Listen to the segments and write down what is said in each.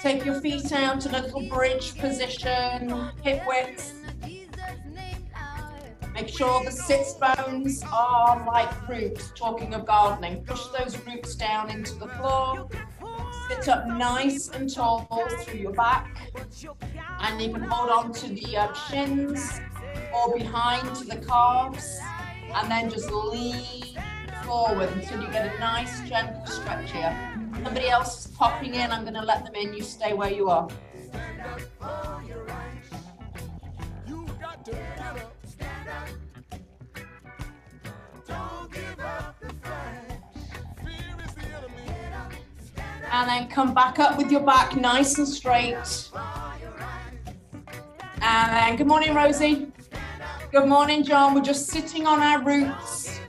Take your feet out, a little bridge position, hip width. Make sure the sits bones are like roots, talking of gardening. Push those roots down into the floor. Sit up nice and tall through your back. And you can hold on to the shins or behind to the calves. And then just lean forward until you get a nice gentle stretch here. Somebody else is popping in, I'm going to let them in. You stay where you are. And then come back up with your back nice and straight. And then, good morning, Rosie. Good morning, John. We're just sitting on our roots,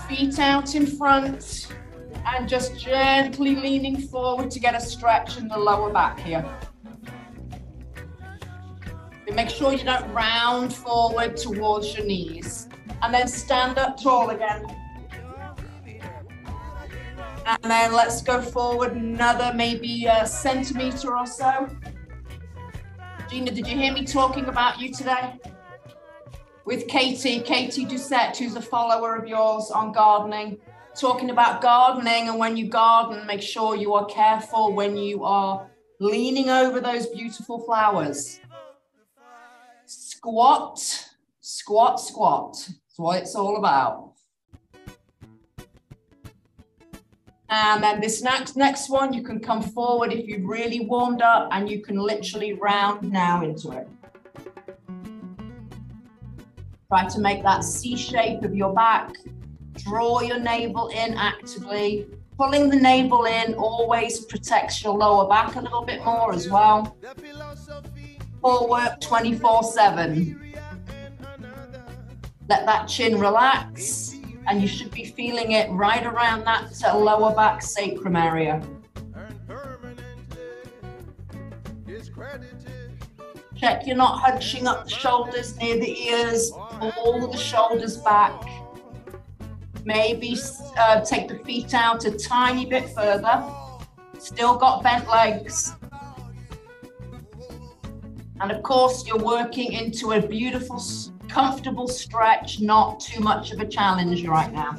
feet out in front. And just gently leaning forward to get a stretch in the lower back here. And make sure you don't round forward towards your knees. And then stand up tall again. And then let's go forward another maybe a centimetre or so. Gina, did you hear me talking about you today? With Katie Doucette, who's a follower of yours on gardening. Talking about gardening, and when you garden, make sure you are careful when you are leaning over those beautiful flowers. Squat, squat, squat. That's what it's all about. And then this next one, you can come forward if you've really warmed up, and you can literally round now into it. Try to make that C shape of your back. Draw your navel in actively. Pulling the navel in always protects your lower back a little bit more as well. Core work 24/7. Let that chin relax, and you should be feeling it right around that lower back sacrum area. Check you're not hunching up the shoulders near the ears. Pull the shoulders back. Maybe take the feet out a tiny bit further. Still got bent legs. And of course, you're working into a beautiful, comfortable stretch, not too much of a challenge right now.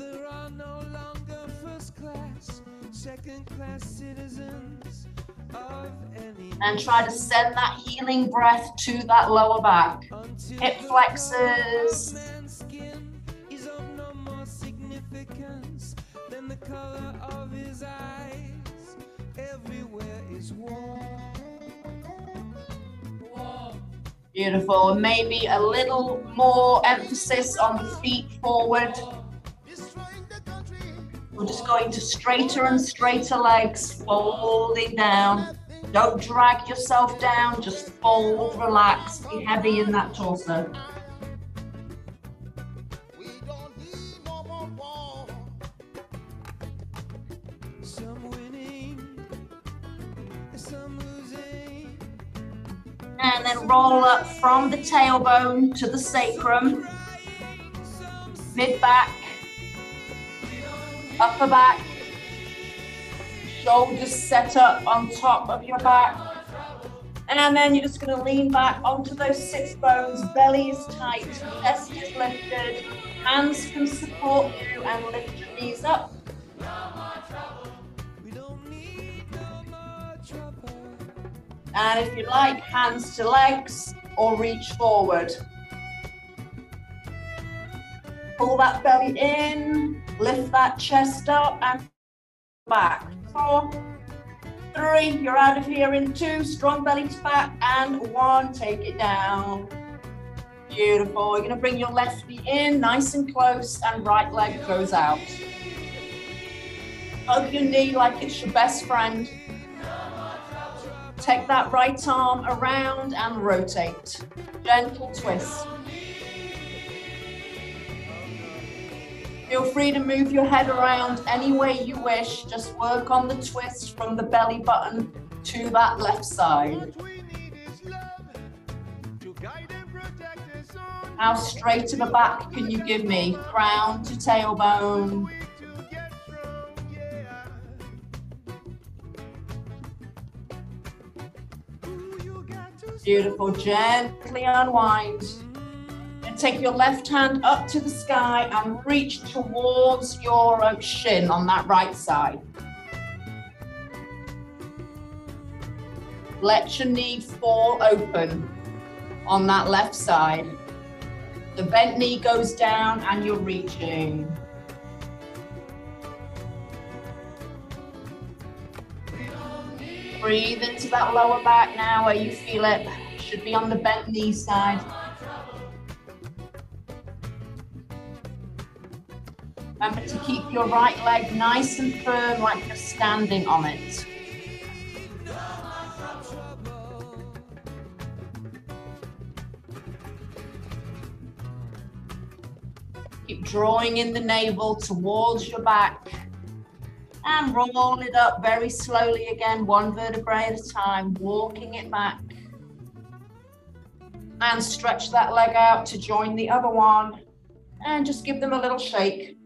And try to send that healing breath to that lower back. Hip flexors. Beautiful. And maybe a little more emphasis on the feet forward. We're just going to straighter and straighter legs, folding down. Don't drag yourself down, just fold, relax, be heavy in that torso. And then roll up from the tailbone to the sacrum, mid-back, upper back, shoulders set up on top of your back. And then you're just going to lean back onto those sits bones, belly is tight, chest is lifted, hands can support you, and lift your knees up. And if you like, hands to legs or reach forward. Pull that belly in, lift that chest up and back. 4, 3, you're out of here in 2, strong belly to back, and 1, take it down. Beautiful. You're going to bring your left knee in, nice and close, and right leg goes out. Hug your knee like it's your best friend. Take that right arm around and rotate. Gentle twist. Feel free to move your head around any way you wish. Just work on the twist from the belly button to that left side. How straight of a back can you give me? Crown to tailbone. Beautiful. Gently unwind. And take your left hand up to the sky and reach towards your shin on that right side. Let your knee fall open on that left side. The bent knee goes down and you're reaching. Breathe into that lower back now where you feel it. Should be on the bent knee side. Remember to keep your right leg nice and firm like you're standing on it. Keep drawing in the navel towards your back. And roll it up very slowly again, one vertebrae at a time, walking it back. And stretch that leg out to join the other one. And just give them a little shake.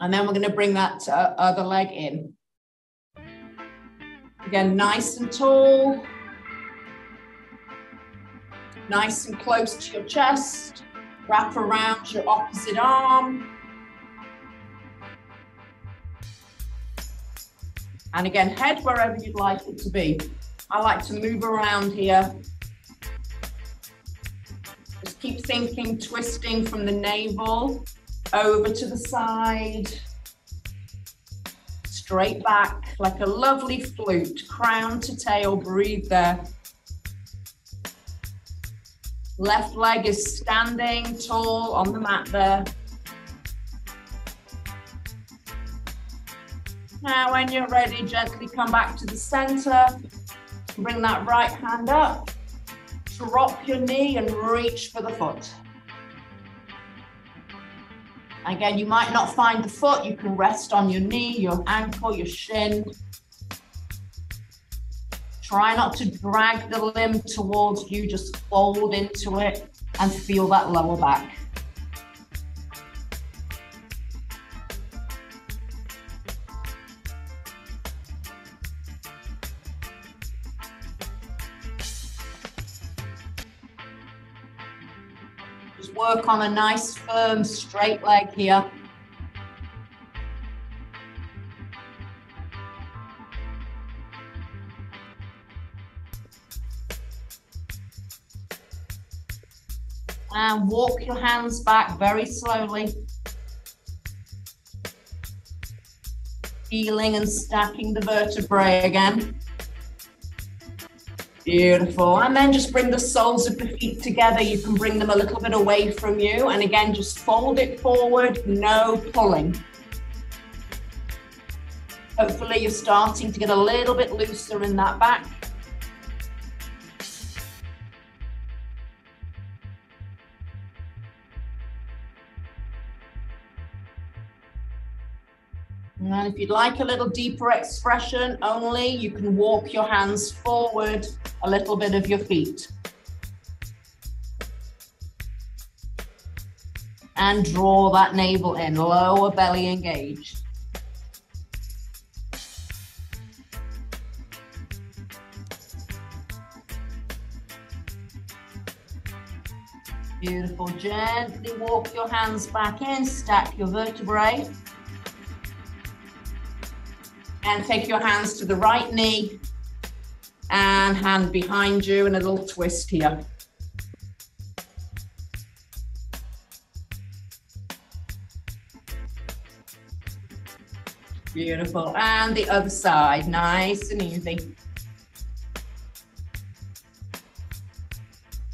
And then we're going to bring that other leg in. Again, nice and tall. Nice and close to your chest. Wrap around your opposite arm. And again, head wherever you'd like it to be. I like to move around here. Just keep thinking, twisting from the navel over to the side. Straight back like a lovely flute, crown to tail, breathe there. Left leg is standing tall on the mat there. Now, when you're ready, gently come back to the center. Bring that right hand up. Drop your knee and reach for the foot. Again, you might not find the foot. You can rest on your knee, your ankle, your shin. Try not to drag the limb towards you. Just fold into it and feel that lower back. Work on a nice, firm, straight leg here. And walk your hands back very slowly. Feeling and stacking the vertebrae again. Beautiful. And then just bring the soles of the feet together. You can bring them a little bit away from you. And again, just fold it forward, no pulling. Hopefully you're starting to get a little bit looser in that back. And if you'd like a little deeper expression only, you can walk your hands forward a little bit of your feet. And draw that navel in, lower belly engaged. Beautiful. Gently walk your hands back in, stack your vertebrae. And take your hands to the right knee and hand behind you and a little twist here. Beautiful. And the other side, nice and easy.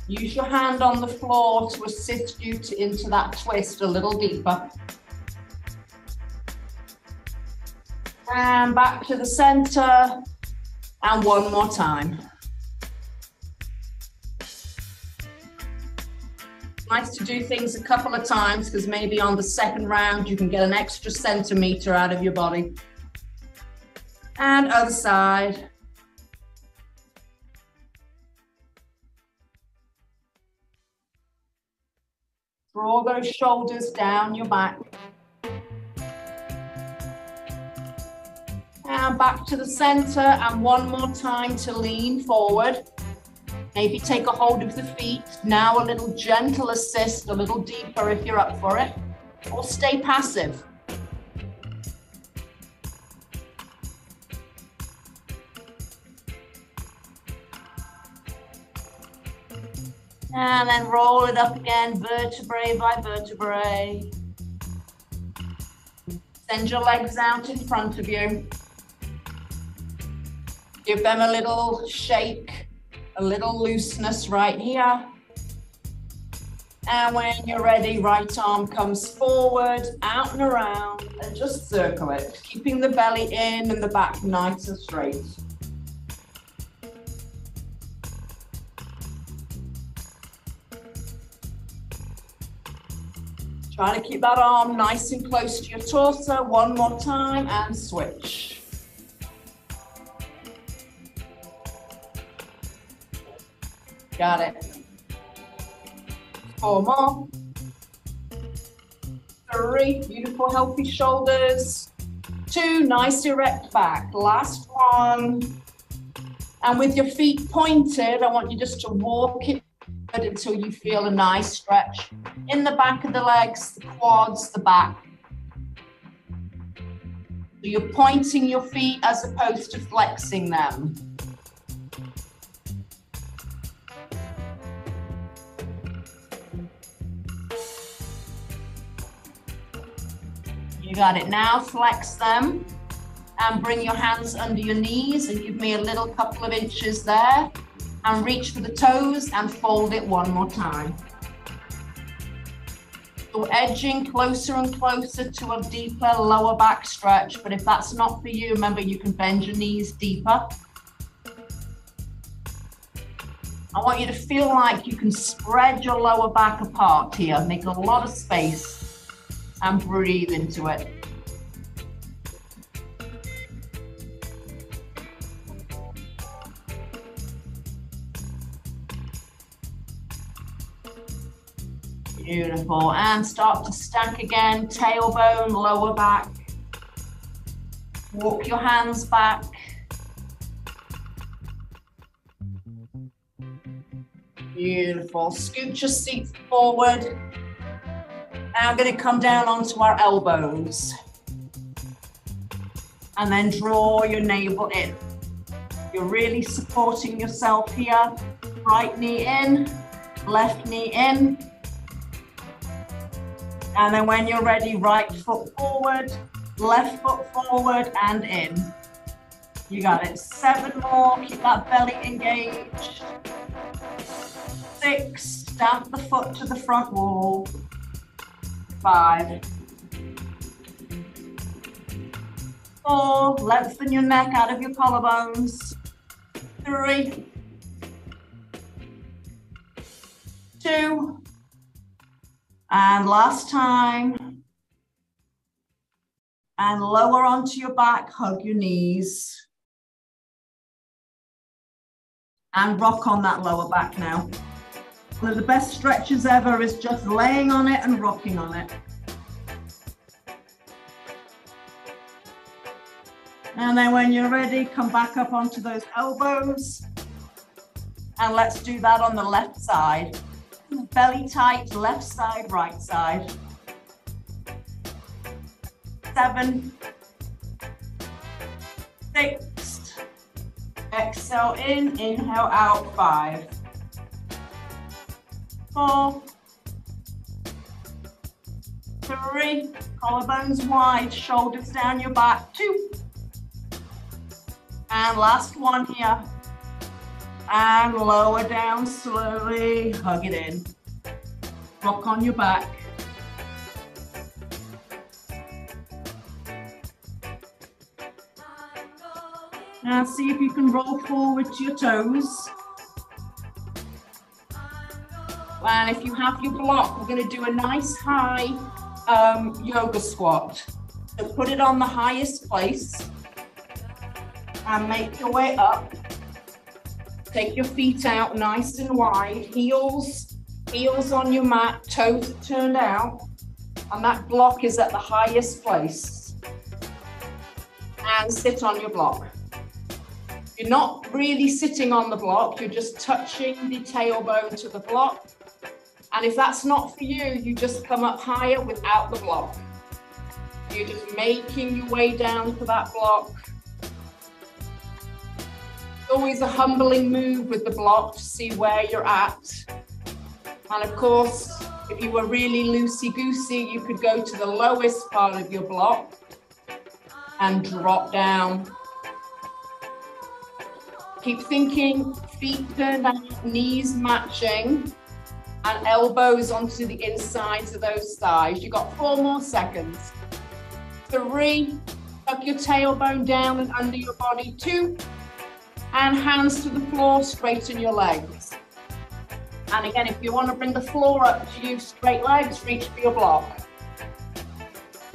Use your hand on the floor to assist you into that twist a little deeper. And back to the center, and one more time. Nice to do things a couple of times because maybe on the second round you can get an extra centimeter out of your body. And other side. Draw those shoulders down your back. And back to the center, and one more time to lean forward. Maybe take a hold of the feet. Now a little gentle assist, a little deeper if you're up for it, or stay passive. And then roll it up again, vertebrae by vertebrae. Send your legs out in front of you. Give them a little shake, a little looseness right here. And when you're ready, right arm comes forward, out and around, and just circle it, keeping the belly in and the back nice and straight. Try to keep that arm nice and close to your torso. One more time and switch. Got it. 4 more. 3, beautiful healthy shoulders. 2, nice erect back. Last one. And with your feet pointed, I want you just to walk it until you feel a nice stretch in the back of the legs, the quads, the back. So you're pointing your feet as opposed to flexing them. You got it. Now flex them and bring your hands under your knees and give me a little couple of inches there. And reach for the toes and fold it one more time. So edging closer and closer to a deeper lower back stretch, but if that's not for you, remember you can bend your knees deeper. I want you to feel like you can spread your lower back apart here, make a lot of space and breathe into it. Beautiful, and start to stack again, tailbone, lower back. Walk your hands back. Beautiful, scoot your seat forward. Now I'm going to come down onto our elbows. And then draw your navel in. You're really supporting yourself here. Right knee in, left knee in. And then when you're ready, right foot forward, left foot forward and in. You got it. 7 more, keep that belly engaged. 6, stamp the foot to the front wall. 5. 4, lengthen your neck out of your collarbones. 3. 2. And last time. And lower onto your back, hug your knees. And rock on that lower back now. One of the best stretches ever is just laying on it and rocking on it. And then when you're ready, come back up onto those elbows. And let's do that on the left side. Belly tight, left side, right side. 7, 6, exhale in, inhale out, 5, 4, 3, collarbones wide, shoulders down your back, 2, and last one here. And lower down slowly, hug it in. Rock on your back. Now see if you can roll forward to your toes. And if you have your block, we're going to do a nice high yoga squat. So put it on the highest place and make your way up. Take your feet out nice and wide, heels on your mat, toes turned out, and that block is at the highest place. And sit on your block. You're not really sitting on the block, you're just touching the tailbone to the block. And if that's not for you, you just come up higher without the block. You're just making your way down to that block. It's always a humbling move with the block to see where you're at. And of course, if you were really loosey-goosey, you could go to the lowest part of your block and drop down. Keep thinking, feet turned out, knees matching, and elbows onto the insides of those thighs. You've got 4 more seconds. 3, tuck your tailbone down and under your body. 2, and hands to the floor, straighten your legs. And again, if you want to bring the floor up to you, straight legs, reach for your block.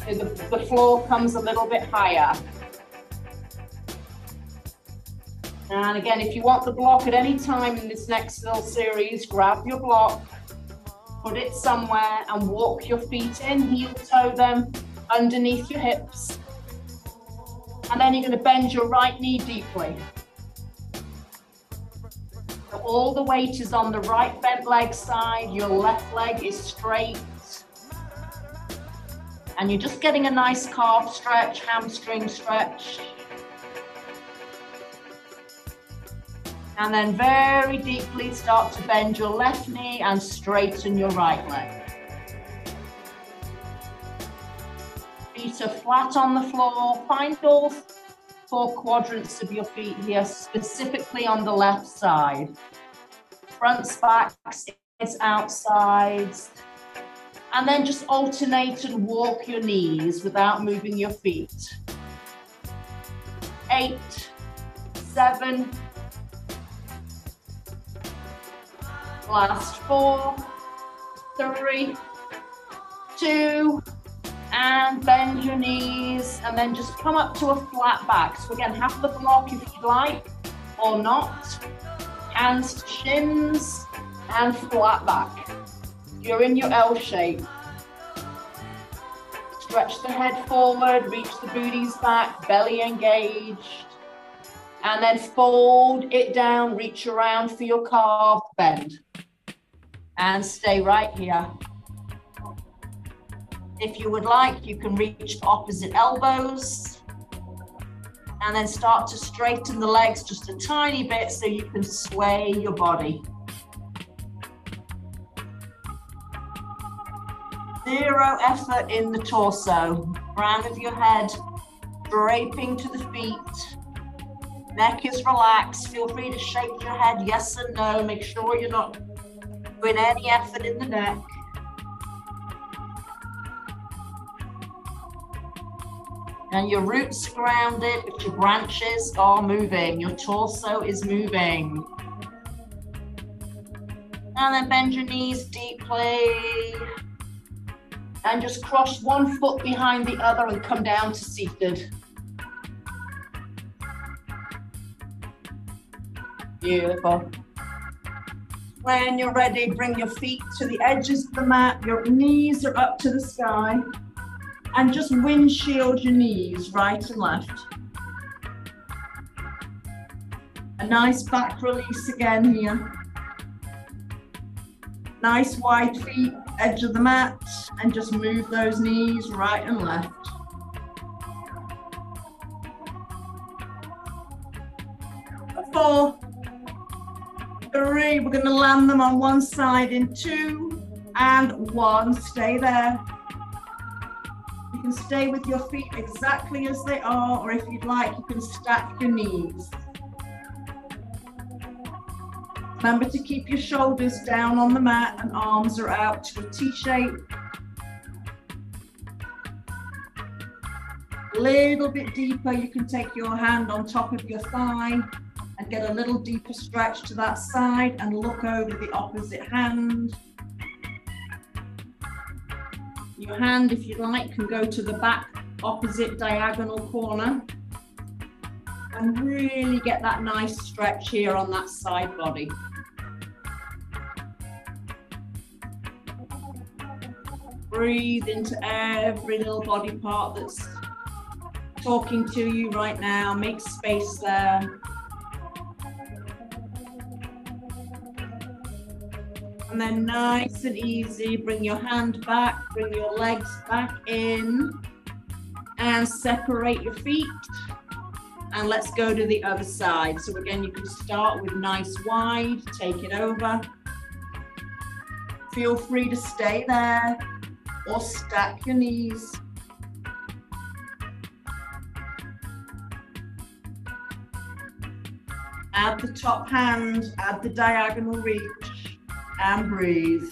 So the floor comes a little bit higher. And again, if you want the block at any time in this next little series, grab your block, put it somewhere and walk your feet in, heel toe them underneath your hips. And then you're going to bend your right knee deeply. So all the weight is on the right bent leg side, your left leg is straight. And you're just getting a nice calf stretch, hamstring stretch. And then very deeply start to bend your left knee and straighten your right leg. Feet are flat on the floor. Find all 4 quadrants of your feet here, specifically on the left side. Fronts, backs, insides, outsides. And then just alternate and walk your knees without moving your feet. 8, 7, last 4, 3, 2, and bend your knees, and then just come up to a flat back. So again, have the block if you'd like, or not. Hands to shins, and flat back. You're in your L shape. Stretch the head forward, reach the booties back, belly engaged. And then fold it down, reach around for your calf bend. And stay right here. If you would like, you can reach the opposite elbows. And then start to straighten the legs just a tiny bit so you can sway your body. 0 effort in the torso. Crown of your head draping to the feet. Neck is relaxed. Feel free to shake your head yes and no. Make sure you're not doing any effort in the neck. And your roots are grounded, but your branches are moving. Your torso is moving. And then bend your knees deeply. And just cross one foot behind the other and come down to seated. Beautiful. When you're ready, bring your feet to the edges of the mat. Your knees are up to the sky. And just windshield your knees right and left. A nice back release again here. Nice wide feet, edge of the mat, and just move those knees right and left. Four, 3, we're going to land them on one side in 2 and 1. Stay there. You can stay with your feet exactly as they are, or if you'd like, you can stack your knees. Remember to keep your shoulders down on the mat and arms are out to a T shape. A little bit deeper, you can take your hand on top of your thigh and get a little deeper stretch to that side and look over the opposite hand. Your hand, if you like, can go to the back opposite diagonal corner and really get that nice stretch here on that side body. Breathe into every little body part that's talking to you right now. Make space there. And then nice and easy, bring your hand back, bring your legs back in, and separate your feet. And let's go to the other side. So again, you can start with nice wide, take it over. Feel free to stay there or stack your knees. Add the top hand, add the diagonal reach, and breathe.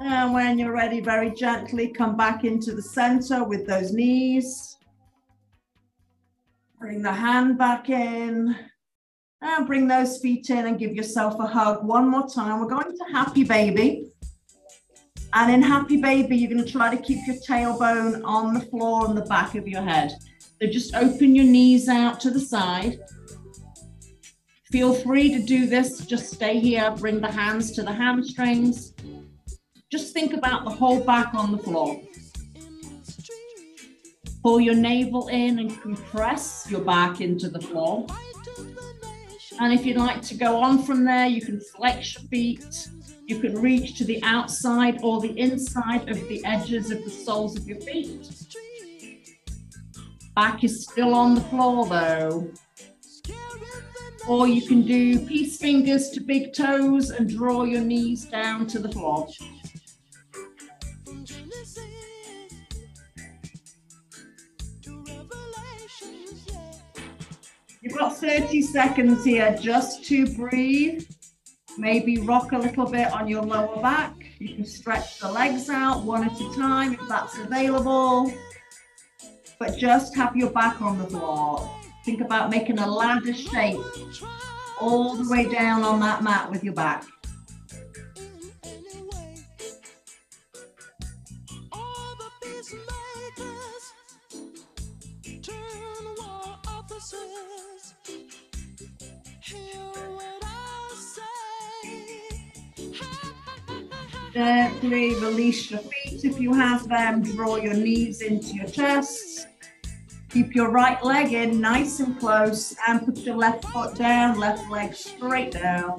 And when you're ready, very gently come back into the center with those knees. Bring the hand back in and bring those feet in and give yourself a hug one more time. We're going to Happy Baby. And in Happy Baby, you're going to try to keep your tailbone on the floor and the back of your head. So just open your knees out to the side. Feel free to do this. Just stay here. Bring the hands to the hamstrings. Just think about the whole back on the floor. Pull your navel in and compress your back into the floor. And if you'd like to go on from there, you can flex your feet. You can reach to the outside or the inside of the edges of the soles of your feet. Back is still on the floor though. Or you can do peace fingers to big toes and draw your knees down to the floor. You've got 30 seconds here just to breathe. Maybe rock a little bit on your lower back. You can stretch the legs out one at a time if that's available. But just have your back on the floor. Think about making a ladder shape all the way down on that mat with your back. Gently release your feet if you have them. Draw your knees into your chest. Keep your right leg in nice and close and put your left foot down, left leg straight down.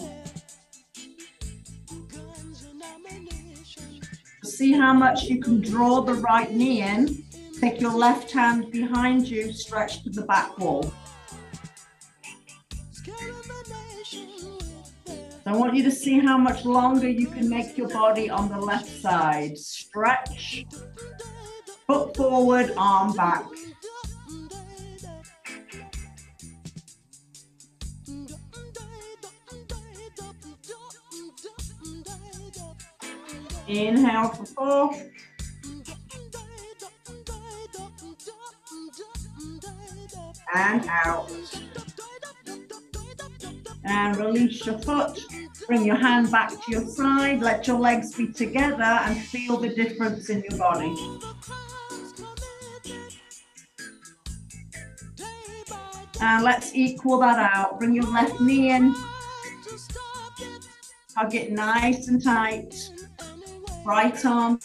See how much you can draw the right knee in. Take your left hand behind you, stretch to the back wall. I want you to see how much longer you can make your body on the left side. Stretch, foot forward, arm back. Inhale for 4. And out. And release your foot. Bring your hand back to your side. Let your legs be together and feel the difference in your body. And let's equal that out. Bring your left knee in. Hug it nice and tight. Right arm.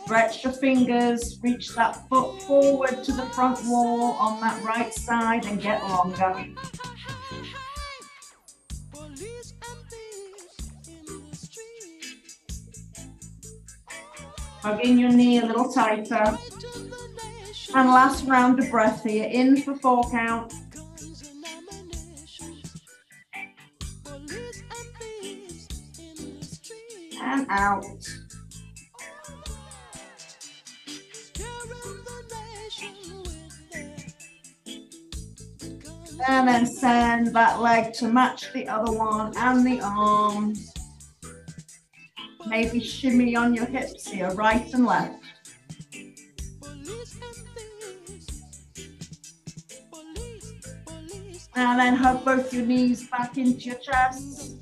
Stretch your fingers, reach that foot forward to the front wall on that right side and get longer. Hug in your knee a little tighter. And last round of breath here, in for 4 count. And out. And then send that leg to match the other one and the arms. Maybe shimmy on your hips here, right and left. And then hug both your knees back into your chest.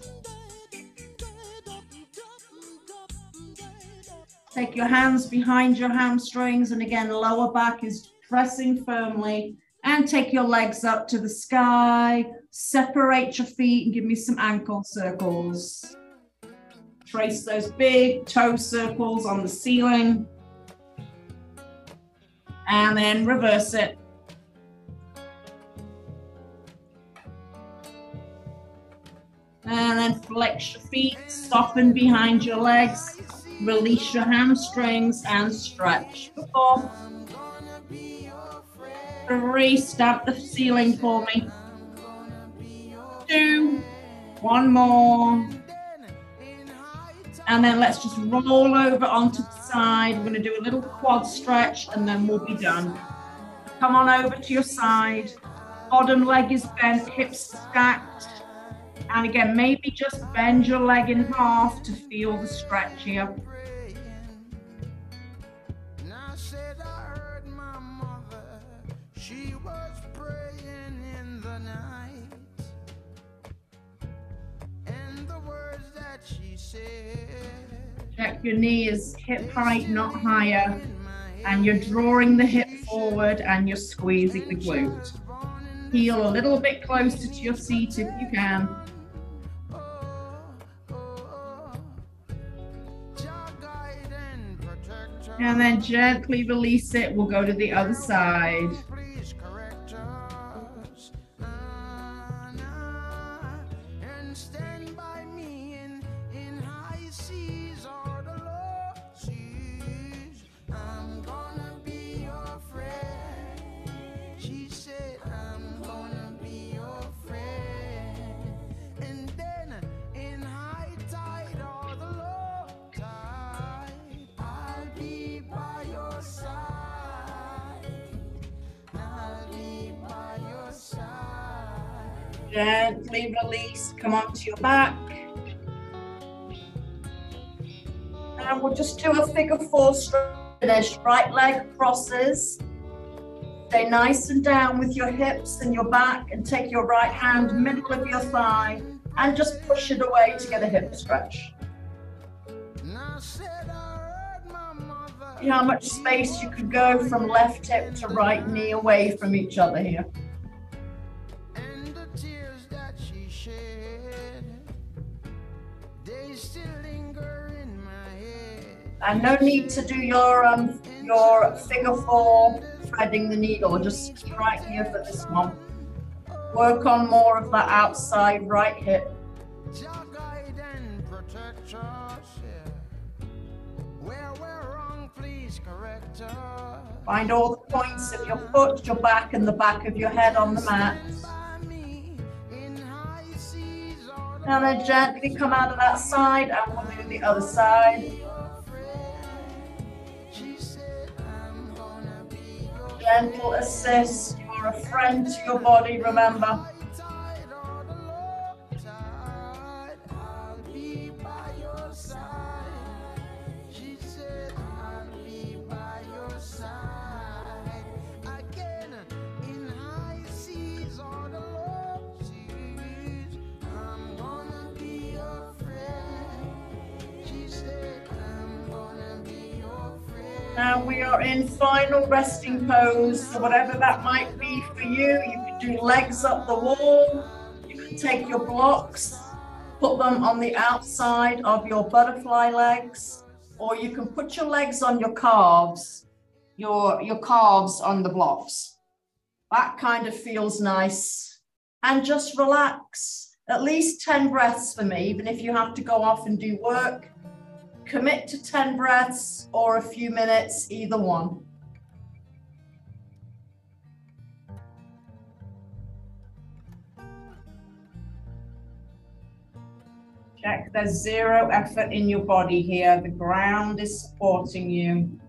Take your hands behind your hamstrings, and again, lower back is pressing firmly, and take your legs up to the sky. Separate your feet and give me some ankle circles. Trace those big toe circles on the ceiling, and then reverse it. And then flex your feet, soften behind your legs, release your hamstrings and stretch. 4, 3, stamp the ceiling for me. 2, 1 more. And then let's just roll over onto the side. We're going to do a little quad stretch and then we'll be done. Come on over to your side. Bottom leg is bent, hips stacked. And again, maybe just bend your leg in half to feel the stretch here. Check your knee is hip height, not higher. And you're drawing the hip forward and you're squeezing the glute. Heel a little bit closer to your seat if you can. And then gently release it. We'll go to the other side. Gently release, come onto your back. And we'll just do a figure 4 stretch. Right leg crosses. Stay nice and down with your hips and your back, and take your right hand middle of your thigh and just push it away to get a hip stretch. See how much space you could go from left hip to right knee away from each other here. And no need to do your figure 4 threading the needle, just right here for this one. Work on more of that outside right hip. Find all the points of your foot, your back, and the back of your head on the mat. And then gently come out of that side, and we'll do the other side. Gentle assist. You're a friend to your body, remember. Now we are in final resting pose, so whatever that might be for you. You can do legs up the wall. You can take your blocks, put them on the outside of your butterfly legs, or you can put your legs on your calves, your calves on the blocks. That kind of feels nice. And just relax. At least 10 breaths for me, even if you have to go off and do work. Commit to 10 breaths or a few minutes, either one. Check there's zero effort in your body here. The ground is supporting you.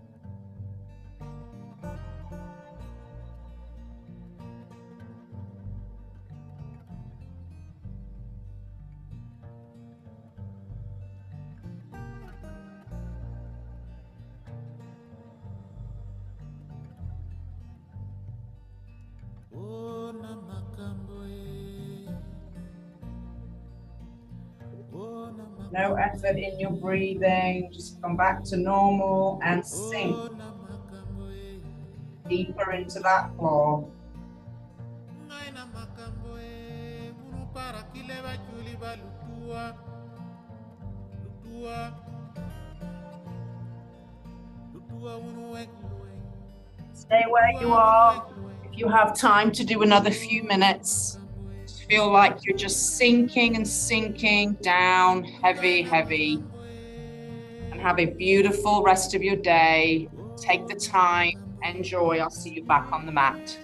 No effort in your breathing. Just come back to normal and sink deeper into that floor. Stay where you are. If you have time to do another few minutes, just feel like you're just sinking and sinking down, heavy, heavy. And have a beautiful rest of your day. Take the time, enjoy. I'll see you back on the mat.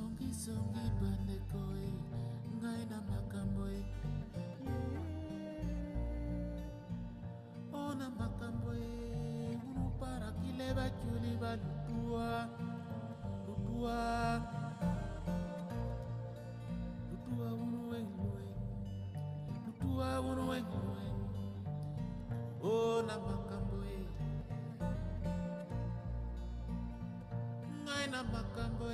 Songi bandeko ngai na makambo ona makambo unu para kileba kyuliba lutua unu wenwe lutua unu wenwe ona makambo ngai na makambo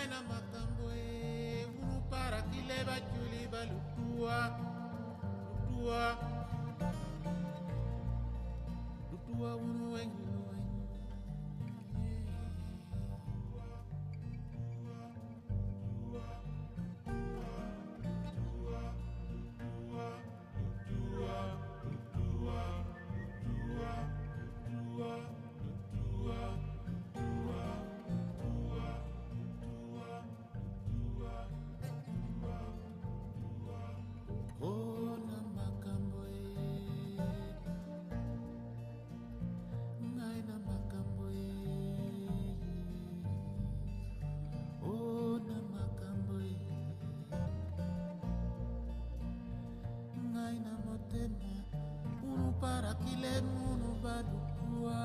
na makambo unu para kileba kyuliba lutua unu wenwe para kile munu badukua